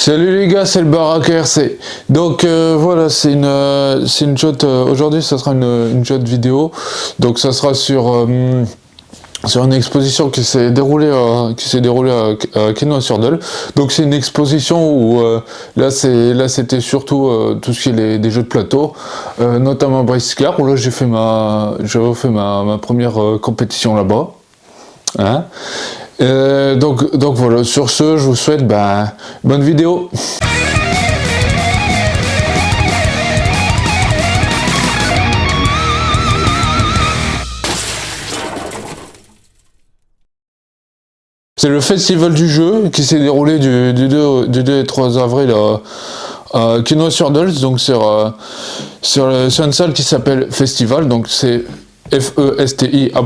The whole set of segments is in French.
Salut les gars, c'est le Barack RC. Donc voilà, c'est une shot. Aujourd'hui, ça sera une shot vidéo. Donc ça sera sur une exposition qui s'est déroulée à Quesnoy-sur-Dole. Donc c'est une exposition où là c'était surtout tout ce qui est des jeux de plateau, notamment Briscard, où là j'ai fait ma première compétition là-bas. Hein, donc voilà, sur ce, je vous souhaite bonne vidéo. C'est le festival du jeu qui s'est déroulé du 2 et 3 avril à Quesnoy-sur-Dole, donc sur une salle qui s'appelle Festival, donc c'est FESTI''Val.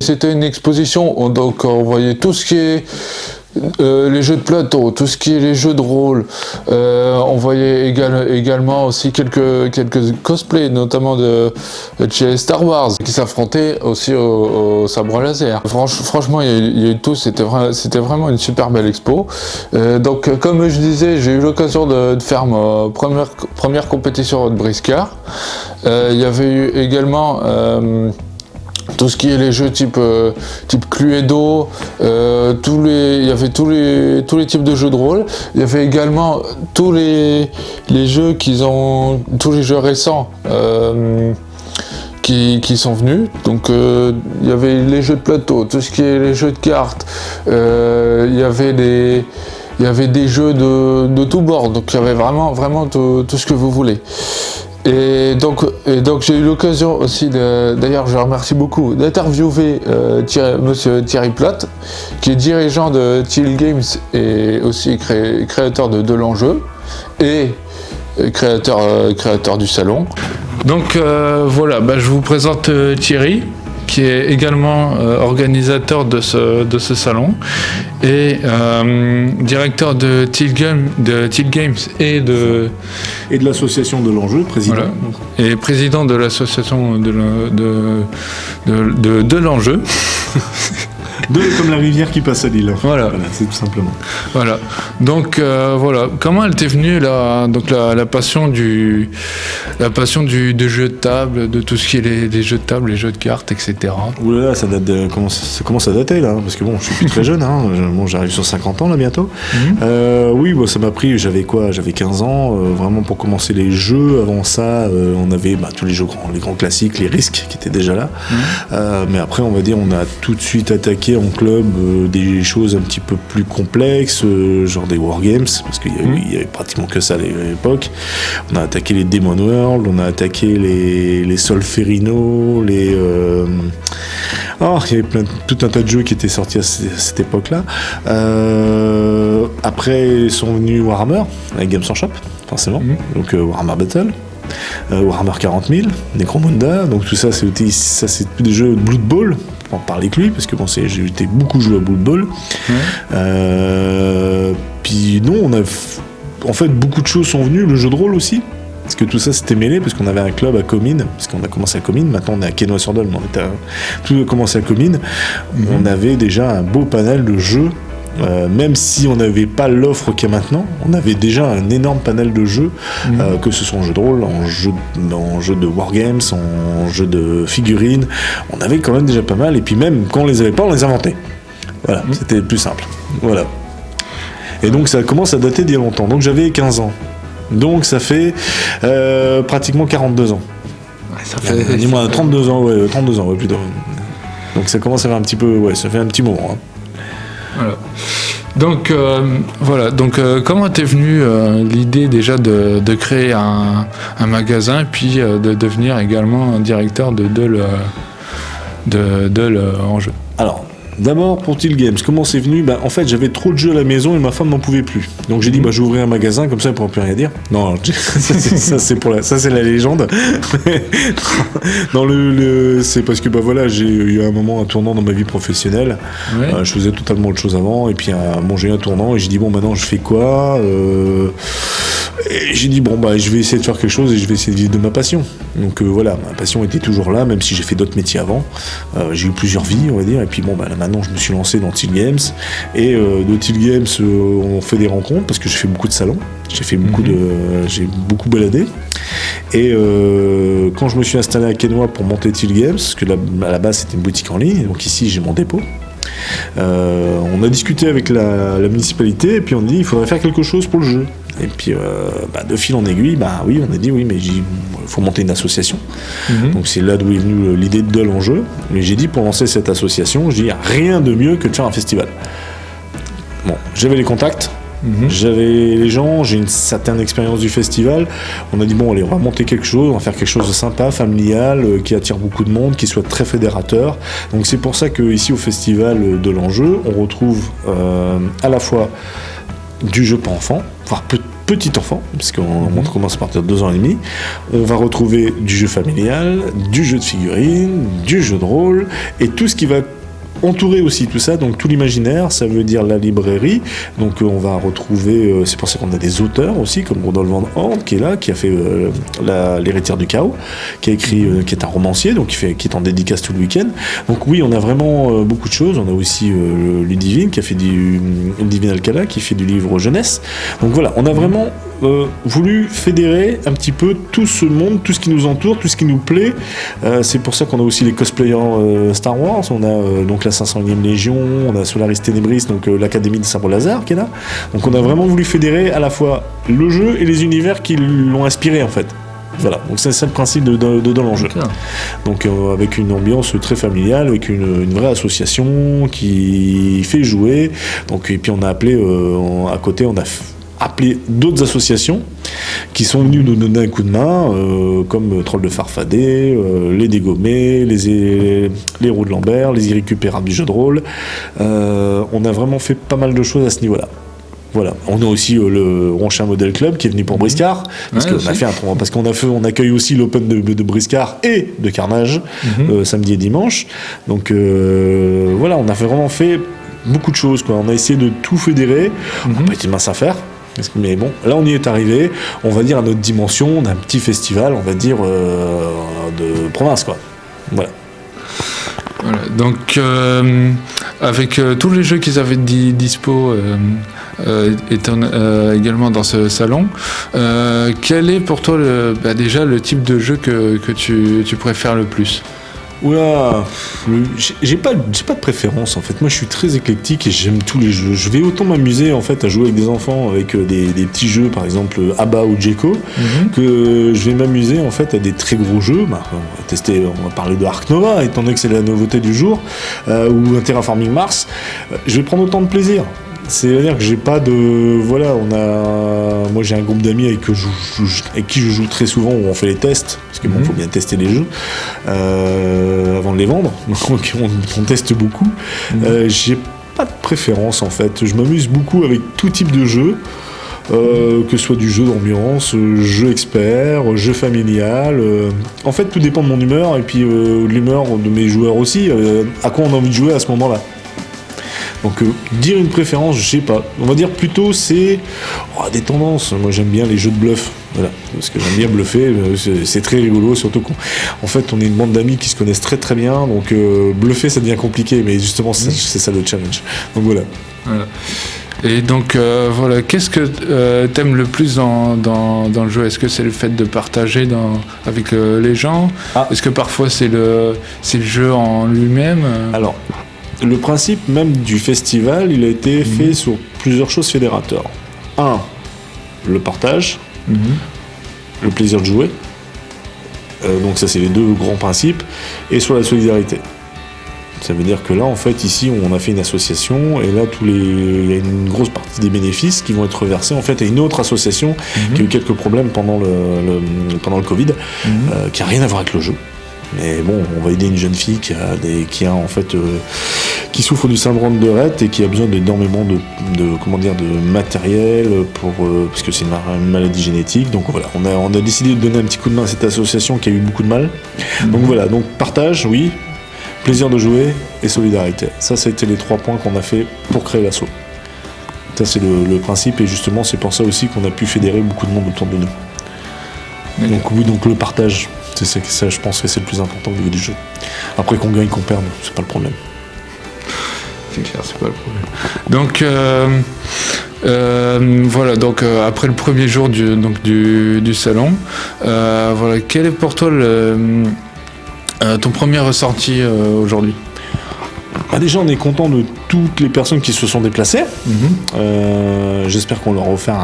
C'était une exposition où donc on voyait tout ce qui est les jeux de plateau, tout ce qui est les jeux de rôle. On voyait également aussi quelques cosplays, notamment de chez Star Wars, qui s'affrontaient aussi au sabre laser. Franchement, il y a eu tout. C'était vraiment une super belle expo. Donc, comme je disais, j'ai eu l'occasion de faire ma première compétition de Briscard. Il y avait eu également tout ce qui est les jeux type Cluedo, il y avait tous les types de jeux de rôle. Il y avait également tous les jeux tous les jeux récents qui sont venus. Donc il y avait les jeux de plateau, tout ce qui est les jeux de cartes. Il y avait des jeux de tout bord. Donc il y avait vraiment tout ce que vous voulez. Et donc j'ai eu l'occasion aussi d'ailleurs je remercie beaucoup d'interviewer monsieur Thierry Platte, qui est dirigeant de Teal Games et aussi créateur de l'enjeu et créateur du salon. Donc voilà, je vous présente Thierry, qui est également organisateur de ce salon et directeur de Teal Games et de l'association de l'enjeu, président. Voilà. Et président de l'association de l'enjeu. Comme la rivière qui passe à Lille. Voilà, c'est tout simplement. Voilà. Donc voilà. Comment elle t'est venue la passion du jeu de table, de tout ce qui est les jeux de table, les jeux de cartes, etc. Oulala, ça commence à dater là, parce que bon, je suis plus très jeune. J'arrive sur 50 ans là bientôt. Oui, ça m'a pris. J'avais 15 ans, vraiment pour commencer les jeux. Avant ça, on avait tous les jeux les grands classiques, les risques qui étaient déjà là. Mais après, on va dire, on a tout de suite attaqué en club des choses un petit peu plus complexes, genre des wargames, parce qu'il y avait pratiquement que ça à l'époque. On a attaqué les Demon World, on a attaqué les Solferino, il y avait tout un tas de jeux qui étaient sortis à cette époque-là. Après sont venus Warhammer, avec Games Workshop, forcément, donc Warhammer Battle. Warhammer 40 000, Necromunda, donc tout ça c'est des jeux de Blood Bowl, pour en parler que lui, parce que j'ai été beaucoup joué à Blood Bowl. Puis non, en fait beaucoup de choses sont venues, le jeu de rôle aussi, parce que tout ça s'était mêlé, parce qu'on avait un club à Comines, parce qu'on a commencé à Comines, maintenant on est à Quesnoy-sur-Dole, mais tout a commencé à Comines. On avait déjà un beau panel de jeux. Même si on n'avait pas l'offre qu'il y a maintenant, on avait déjà un énorme panel de jeux, que ce soit en jeu de rôle, en jeu de wargames, en jeu de figurines. On avait quand même déjà pas mal, et puis même quand on les avait pas, on les inventait. Voilà, c'était plus simple. Voilà. Et donc ça commence à dater d'il y a longtemps. Donc j'avais 15 ans. Donc ça fait pratiquement 42 ans. Ça fait dis-moi 32 ans, 32 ans, plutôt. Donc ça commence à faire un petit peu, ça fait un petit moment. Voilà. Donc voilà. Donc comment t'es venue l'idée déjà de créer un magasin, puis de devenir également directeur de l'enjeu. Alors. D'abord pour Teal Games, comment c'est venu ? En fait j'avais trop de jeux à la maison et ma femme n'en pouvait plus. Donc j'ai dit je vais ouvrir un magasin, comme ça elle ne pourra plus rien dire. Non, ça c'est la légende. C'est parce que j'ai eu un moment, un tournant dans ma vie professionnelle. Je faisais totalement autre chose avant, et puis j'ai eu un tournant et j'ai dit maintenant je fais quoi ? Et j'ai dit, bon, bah, je vais essayer de faire quelque chose et je vais essayer de vivre de ma passion. Donc voilà, ma passion était toujours là, même si j'ai fait d'autres métiers avant. J'ai eu plusieurs vies, on va dire. Et puis bon, bah, là, maintenant, je me suis lancé dans Till Games. Et de Till Games, on fait des rencontres parce que j'ai fait beaucoup de salons. J'ai beaucoup baladé. Et quand je me suis installé à Quesnoy pour monter Till Games, parce que là, à la base, c'était une boutique en ligne. Donc ici, j'ai mon dépôt. On a discuté avec la municipalité et puis on dit il faudrait faire quelque chose pour le jeu. Et puis de fil en aiguille, oui, on a dit oui, mais il faut monter une association. Donc c'est là d'où est venue l'idée de Dol en jeu. Et j'ai dit pour lancer cette association, je dis rien de mieux que de faire un festival. Bon, j'avais les contacts. J'avais les gens, j'ai une certaine expérience du festival. On a dit bon allez, on va monter quelque chose, on va faire quelque chose de sympa, familial, qui attire beaucoup de monde, qui soit très fédérateur. Donc c'est pour ça qu'ici au festival de l'enjeu, on retrouve à la fois du jeu pour enfants, voire petit enfant, parce qu'on commence à partir de 2 ans et demi. On va retrouver du jeu familial, du jeu de figurines, du jeu de rôle, et tout ce qui va entourer aussi tout ça, donc tout l'imaginaire, ça veut dire la librairie. Donc on va retrouver, c'est pour ça qu'on a des auteurs aussi, comme Rodolphe Van Horn qui est là, qui a fait L'Héritière du Chaos, qui a écrit, qui est un romancier, donc qui est en dédicace tout le week-end. Donc oui, on a vraiment beaucoup de choses. On a aussi Ludivine qui a fait Ludivine Alcala, qui fait du livre jeunesse. Donc voilà, on a vraiment voulu fédérer un petit peu tout ce monde, tout ce qui nous entoure, tout ce qui nous plaît. C'est pour ça qu'on a aussi les cosplayers Star Wars. On a donc la 501e Légion, on a Solaris Tenebris, donc l'Académie de Saint-Paul-Lazare qui est là. Donc on a vraiment voulu fédérer à la fois le jeu et les univers qui l'ont inspiré en fait. Voilà, donc c'est ça le principe de Dol en jeu. Donc avec une ambiance très familiale, avec une vraie association qui fait jouer. Donc, et puis on a appelé, à côté, on a appelé d'autres associations qui sont venues nous donner un coup de main, comme Troll de Farfadet, les Dégommés, les Roues de Lambert, les irrécupérables du jeu de rôle. On a vraiment fait pas mal de choses à ce niveau-là. Voilà. On a aussi le Ronchin Model Club qui est venu pour Briscard, parce qu'on accueille aussi l'Open de Briscard et de Carnage samedi et dimanche. Donc voilà, on a vraiment fait beaucoup de choses, quoi. On a essayé de tout fédérer. On n'a pas été mince à faire. Mais bon, là on y est arrivé, on va dire à notre dimension, on a un petit festival, on va dire, de province, quoi. Voilà. Voilà, donc avec tous les jeux qu'ils avaient dispo étant également dans ce salon, quel est pour toi déjà le type de jeu que tu préfères le plus ? Oula, j'ai pas de préférence en fait. Moi je suis très éclectique et j'aime tous les jeux. Je vais autant m'amuser en fait à jouer avec des enfants avec des petits jeux, par exemple Abba ou Djeko, que je vais m'amuser en fait à des très gros jeux. On va parler de Ark Nova étant donné que c'est la nouveauté du jour, ou un Terraforming Mars. Je vais prendre autant de plaisir. C'est-à-dire que j'ai pas de... Voilà, moi j'ai un groupe d'amis avec qui je joue très souvent, où on fait les tests, parce que faut bien tester les jeux, avant de les vendre, donc on teste beaucoup. J'ai pas de préférence en fait, je m'amuse beaucoup avec tout type de jeu, que ce soit du jeu d'ambiance, jeu expert, jeu familial. En fait tout dépend de mon humeur, et puis de l'humeur de mes joueurs aussi, à quoi on a envie de jouer à ce moment-là. Donc dire une préférence, je sais pas. On va dire plutôt c'est des tendances. Moi j'aime bien les jeux de bluff. Voilà, parce que j'aime bien bluffer, c'est très rigolo, surtout qu'en fait on est une bande d'amis qui se connaissent très très bien, donc bluffer ça devient compliqué, mais justement c'est ça le challenge. Donc voilà. Et donc voilà, qu'est-ce que t'aimes le plus dans le jeu ? Est-ce que c'est le fait de partager avec les gens ? Est-ce que parfois c'est le jeu en lui-même ? Alors, le principe même du festival, il a été fait sur plusieurs choses fédérateurs. Le partage, le plaisir de jouer. Donc ça, c'est les deux grands principes. Et sur la solidarité. Ça veut dire que là, en fait, ici, on a fait une association, et là, il y a une grosse partie des bénéfices qui vont être reversés en fait à une autre association qui a eu quelques problèmes pendant le Covid, qui n'a rien à voir avec le jeu. Mais bon, on va aider une jeune fille qui souffre du syndrome de Rett et qui a besoin d'énormément de matériel parce que c'est une maladie génétique. Donc voilà, on a décidé de donner un petit coup de main à cette association qui a eu beaucoup de mal. Donc voilà, donc partage, oui, plaisir de jouer et solidarité. Ça a été les 3 points qu'on a fait pour créer l'asso. Ça, c'est le principe, et justement, c'est pour ça aussi qu'on a pu fédérer beaucoup de monde autour de nous. Donc oui, donc le partage, c'est ça, je pense que c'est le plus important au niveau du jeu. Après qu'on gagne, qu'on perde, c'est pas le problème. C'est clair, c'est pas le problème. Donc voilà, donc après le premier jour du salon, voilà, quel est pour toi ton premier ressenti aujourd'hui? Déjà, on est content de toutes les personnes qui se sont déplacées. J'espère qu'on leur a offert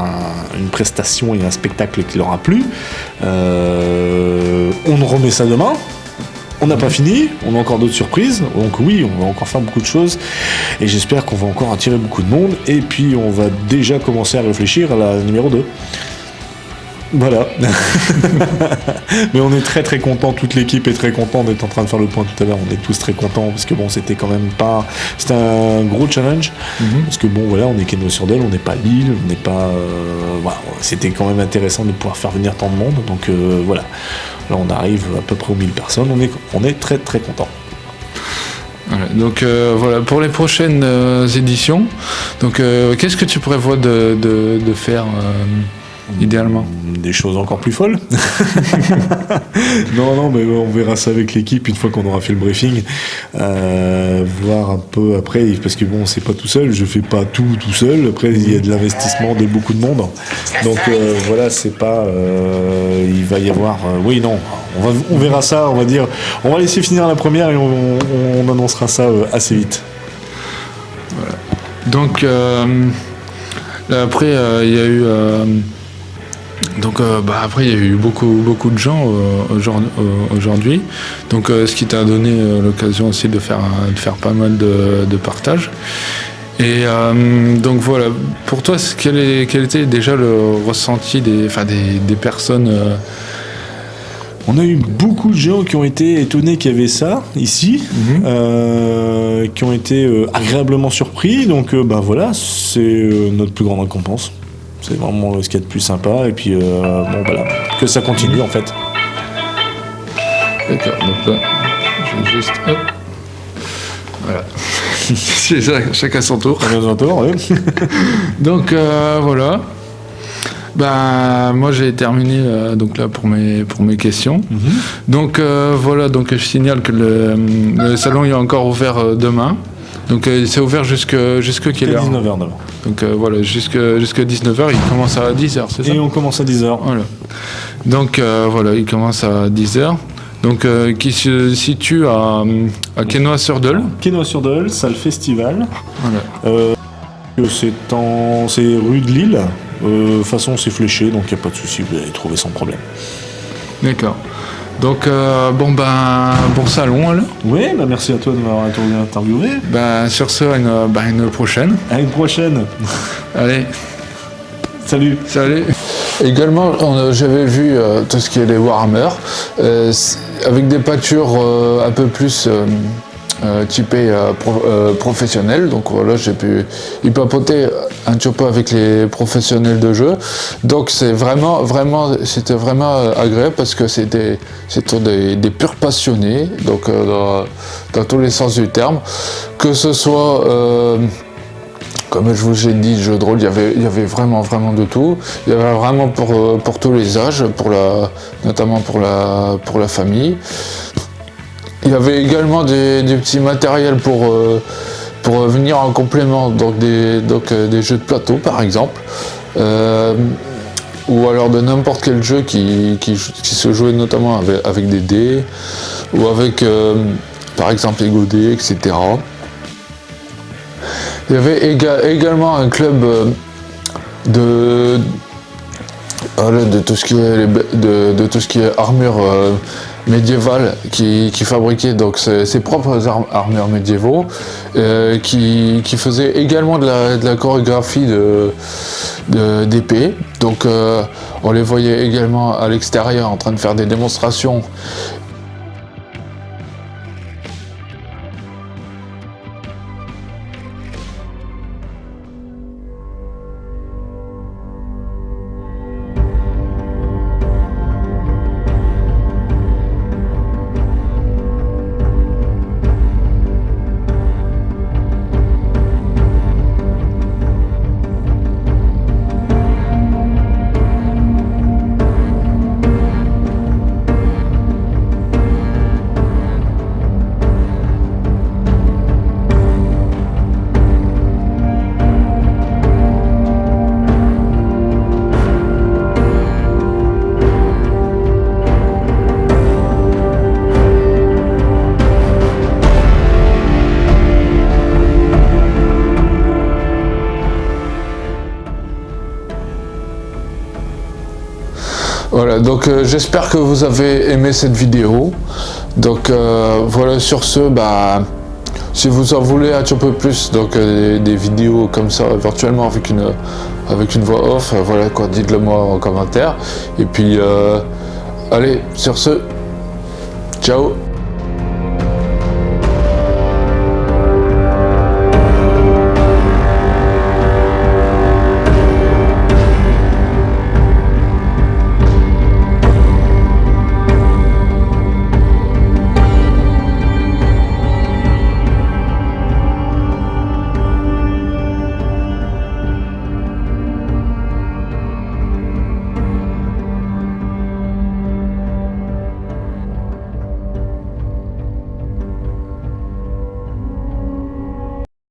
une prestation et un spectacle qui leur a plu. On remet ça demain. On n'a pas fini, on a encore d'autres surprises, donc oui, on va encore faire beaucoup de choses, et j'espère qu'on va encore attirer beaucoup de monde, et puis on va déjà commencer à réfléchir à la numéro 2. Voilà. Mais on est très très content, toute l'équipe est très contente d'être en train de faire le point tout à l'heure, on est tous très contents, parce que bon, c'était quand même pas... C'était un gros challenge, parce que bon, voilà, on est Quesnoy-sur-Delle, on n'est pas Lille, on n'est pas... Voilà, c'était quand même intéressant de pouvoir faire venir tant de monde, donc voilà. Là, on arrive à peu près aux 1000 personnes, on est très très contents. Voilà, donc voilà, pour les prochaines éditions, donc qu'est-ce que tu prévois de faire idéalement? Des choses encore plus folles. Non, mais on verra ça avec l'équipe une fois qu'on aura fait le briefing. Voir un peu après, parce que bon, c'est pas tout seul, je fais pas tout seul. Après, il y a de l'investissement de beaucoup de monde. Donc voilà, c'est pas... il va y avoir... oui, non, on verra ça, on va dire... On va laisser finir la première et on annoncera ça assez vite. Voilà. Donc, après, il y a eu... Donc après il y a eu beaucoup de gens aujourd'hui, donc ce qui t'a donné l'occasion aussi de faire pas mal de partage. Et donc voilà, pour toi quel était déjà le ressenti des personnes On a eu beaucoup de gens qui ont été étonnés qu'il y avait ça ici, qui ont été agréablement surpris, donc voilà, c'est notre plus grande récompense. C'est vraiment ce qu'il y a de plus sympa, et puis bon voilà, que ça continue en fait. D'accord, donc là, je vais juste... Hop. Voilà. Chacun son tour. Chacun son tour, oui. Donc voilà. Moi j'ai terminé donc là pour mes questions. Donc voilà, donc je signale que le salon est encore ouvert demain. Donc c'est ouvert jusque quelle heure? 19h demain. Donc voilà, jusque 19h, il commence à 10h, c'est ça? Et on commence à 10h. Voilà. Donc voilà, il commence à 10h. Donc qui se situe à Quesnoy-sur-Delle. Quesnoy-sur-Delle, salle festival. Voilà. C'est rue de Lille. De toute façon, c'est fléché, donc il n'y a pas de souci, vous allez trouver sans problème. D'accord. Donc bon salon alors. Oui, merci à toi de m'avoir interviewé. Sur ce, une prochaine. À une prochaine. Allez. Salut. Également, j'avais vu tout ce qui est les Warhammer, avec des pâtures un peu plus typées professionnelles. Donc voilà, j'ai pu y papoter un petit peu avec les professionnels de jeu. Donc c'était vraiment agréable, parce que c'était des purs passionnés, donc dans tous les sens du terme, que ce soit comme je vous ai dit, jeu de rôle, il y avait vraiment de tout. Il y avait vraiment pour tous les âges, notamment pour la famille. Il y avait également des petits matériels pour venir en complément, donc des jeux de plateau par exemple, ou alors de n'importe quel jeu qui se jouait notamment avec des dés, ou avec par exemple les godets, etc. Il y avait également un club de tout ce qui est armure médiévale qui fabriquait donc ses propres armures médiévaux, qui faisait également de la chorégraphie d'épée. Donc on les voyait également à l'extérieur en train de faire des démonstrations. Voilà, donc j'espère que vous avez aimé cette vidéo. Donc voilà, sur ce, bah, si vous en voulez un petit peu plus, donc des vidéos comme ça, virtuellement avec une voix off, voilà quoi, dites-le moi en commentaire. Et puis, allez, sur ce, ciao.